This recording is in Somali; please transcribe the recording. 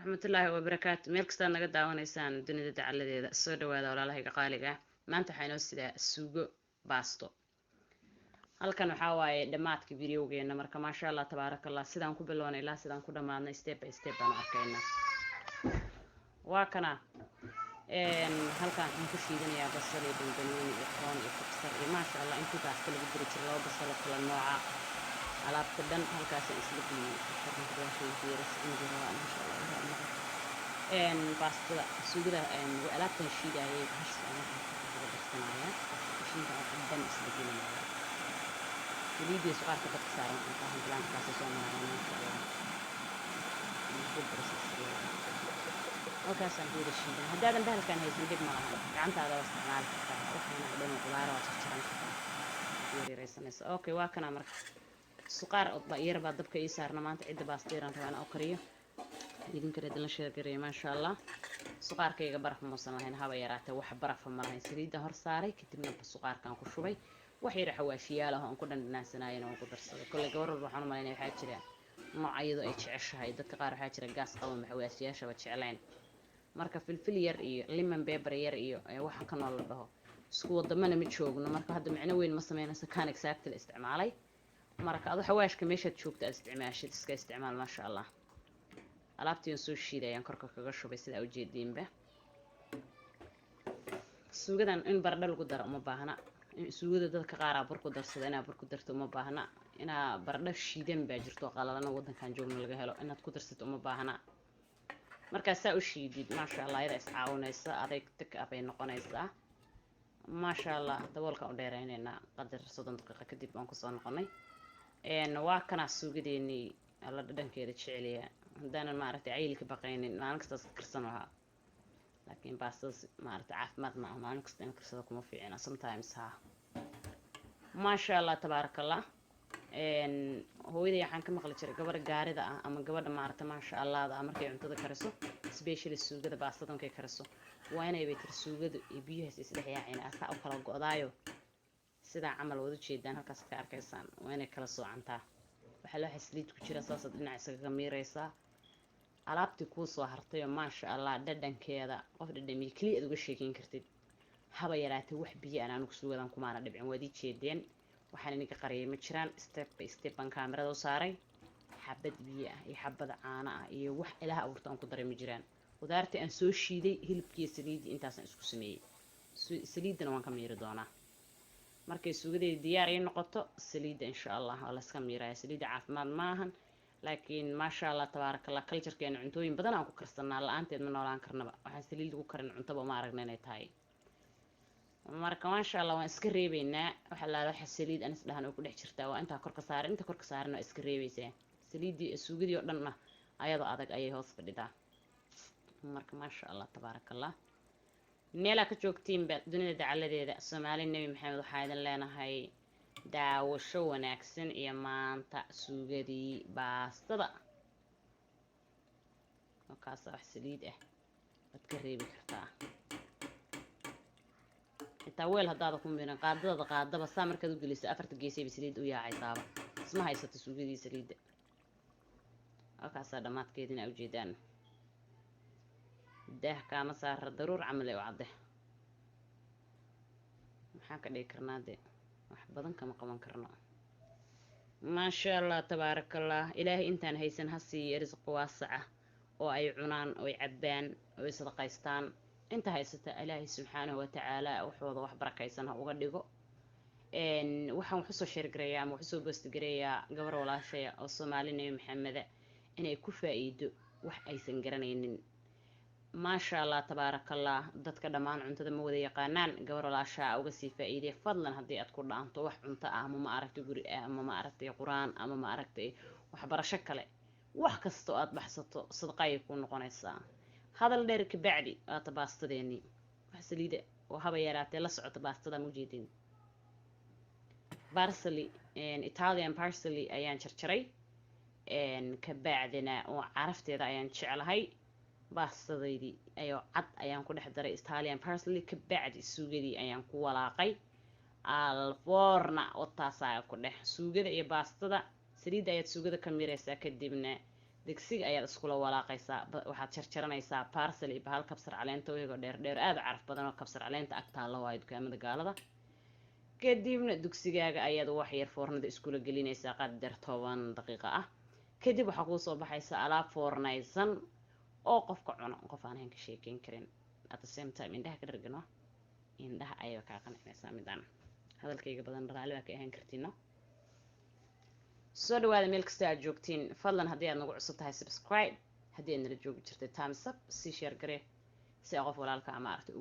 raxmatullaahi wabarakaatu meel kastaa naga daawanaysaan dunida dacaladeeda soo dhawaada walaalahayga qaaliga ah maanta waxaa inoo sidaa suugo baasto halkan waxaa waaye dhammaadka videogeena marka maasha allah tabaaraka allah sidaan ku bilownay ilaa sidaan ku dhammaadnay step by step baan arkaynaa waa kana halkan waxaan ku shiidanayaa basal iyo banbanooni iyo toon iyo kabsar iyo maasha allah intii baasta lagu diri jiro laba basal oo kala nooca alaabta dhan halkaasaan isla geliyey baastada suugada alaabtan shiidayay hashta markaa darsanaya qashinka dhan isla gelinaya saliidii suqaarka dadka saaran intaan bilaankaas soo maraya maasha allah halkaasaan ku wada shiidan haddaadan bahalkan haysan dib ma lahan gacantaada waa isticmaali kartaa waxaana dhan qudaar waa jarjaran kartaa yaryaraysanaysa okay waa kana marka suqaar yar baa dabka ii saarna maanta cidda baasteeran rabaan oo kariyo idinkana idinla sheegareeyay maasha allah suqaarkayga baraf muusan lahayn haba yaraatee wax barafa ma lahayn saliidda hor saaray kadibna suqaarkaan ku shubay wax yar xawaashiyaal ah oo aan ku dhandhanaansanayeen oo ku darsaday kolley gabar walba waxaan u malaynaya waxaa jira nooc iyadoo ay jeceshahay dadka qaar waxaa jira gaas qabo xawaashiyaashaba jeclayn marka filfil yar iyo lemon pepper yar iyo waxaan ka nool la dhaho isku wadamana ma joogno marka hadda micno weyn ma sameynayso kaan exact la isticmaalay marka adu xawaashka meeshaad joogta aad isticmaashid iska isticmaal maasha allah alaabtii soo shiiday ayaan korka kaga shubay sida u jeediinba suugadan in baradho lagu daro uma baahna suugada dadka qaar bur ku darsada inaa bur ku darto uma baahna inaa baradho shiidan baa jirto qalalana wadankan joogno laga helo inaad ku darsato uma baahna markaa saa u shiidid maasha allah iyada iscaawinaysa adayg tig ah bay noqonaysaa maasha allah daboolka u dheeraynaynaa qadar 30 daqiiqo kadib aan kusoo noqonay waa kana suugadeenii alla dhadhankeeda jeceliya haddaanan maaragtay cayilka baqaynin maalin kastaas karsan lahaa laakiin baastas maaragtay caafimaad ma aha maalin kasta in karsada kuma fiicina sometimes ha maasha allah tabaarakallah hooyaday waxaan ka maqli jiray gabadha gaarida ah ama gabadha maaragtay maasha allahda ah markay cuntada kariso especially suugada baastada markay kariso waa inay bay tiri suugada iyo biyahaas isdhex yaaceen asaa u kala go'daayo sidaa camal wada jeedaan halkaas ka arkaysaan waa inay kala soocantaa waxaa loo xasliid ku jira saasaad dhinac isaga miiraysaa alaabtii kuu soo hartayoo maasha allah dhadhankeeda qof dhadhamiye keliya aad uga sheekeyn kartid haba yaraatee wax biyo aan anigu suugadan kumaana dhibcin waad ii jeedeen waxaan inaga qariyay ma jiraan step by step baan kaamirada u saaray xabad biyo ah iyo xabada caano ah iyo wax ilaha abuurta aan ku daray ma jiraan qudaartii aan soo shiiday hilibkiiyo saliiddii intaasaan isku sameeyey saliiddana waan ka miiri doonaa markay suugadeeda diyaar ay noqoto saliidda insha allah waa layska miiraya saliidda caafimaad maahan laakiin maasha allah tabaaraka allah culturekeena cuntooyin badan aan ku karsanaa la-aanteed ma noolaan karnaba waxaan saliid lagu karin cuntaba uma aragna inay tahay marka maasha allah waan iska reebeynaa waxa la waxa saliid aan isdhahan oo ku dhex jirtaa waa inta korka saaran inta korka saaran waa iska reebaysaa saliiddii suugadii oo dhanna ayadoo adag ayay hoos fadhidaa marka maasha allah tabaaraka allah meelaa ka joogtiinba dunida dacaladeeda soomaali nebi maxamed waxaa idin leenahay daawasho wanaagsan iyo maanta suugadii baastada markaas wax saliid ah waad ka reebi kartaa intaa weel haddaada ku miran qaadaba saa markaad u geliso afarta geesayba saliid u yaacaysaaba isma haysato suugadii saliidda halkaasaa dhammaadkeedina ujeedaan daah kaama saara daruur camal ee u cadde maxaan ka dhigi karnaa dee wax badan kama qaban karno maasha allah tabaarakallah ilaahay intaan haysan ha siiyo risq waasaca oo ay cunaan oo ay cabbaan oo ay sadaqaystaan inta haysata ilaahay subxaanahu watacaala waxooda wax barakaysan ha uga dhigo waxaan wax usoo sheergareeyaa ama wax usoo boostgareeyaa gabar walaashaya oo soomaali nebi maxameda inay ku faa'iido wax aysan garanaynin maasha allah tabaarakallah dadka dhammaan cuntada ma wada yaqaanaan gabar walaashaa uga sii faa'iidey fadlan haddii aad ku dhaanto wax cunto ah ama ma aragtay guri ah ama ma aragtay quraan ama ma aragtay waxbarasho kale wax kastoo aad baxsato sadaqayay ku noqonaysaa hadal dheer ka bacdi waata baastadeennii wax saliida oo haba yaraatee la socota baastada ma ujeedin parsley Italian parsley ayaan jarjaray ka bacdina oo carafteeda ayaan jeclahay baastadaydii ayoo cad ayaan ku dhex daray Italian parsley ka bacdi suugadii ayaan ku walaaqay alforna oo taasaa ku dhex suugada iyo baastada saliidda ayaad suugada ka miraysaa kadibna digsiga ayaad iskula walaaqaysaa waxaad jarjaranaysaa parcel iyo bahal kabsar caleenta iyagoo dheer aad u caraf badan oo kabsar caleenta ag taalla waayo dukaamada gaalada kadibna dugsigaaga ayaad wax yar foornada iskula gelinaysaa qadar 10 daqiiqo ah kadib waxaa kuu soo baxaysa alaab foornaysan oo qofka cuno qof aan ahayn ka sheekeyn karin at the same time indhaha ka dhargano indhaha ayaa kaa qancinaysaa midaan hadalkayga badan raalli baa ka ahaan kartiino soo dhawaada meel kasta aad joogtiin fadlan haddii aad nagu cusub tahay subscribe haddii aad nala joogi jirtay thumbs up sii share garee si qof walaalka ama aragtay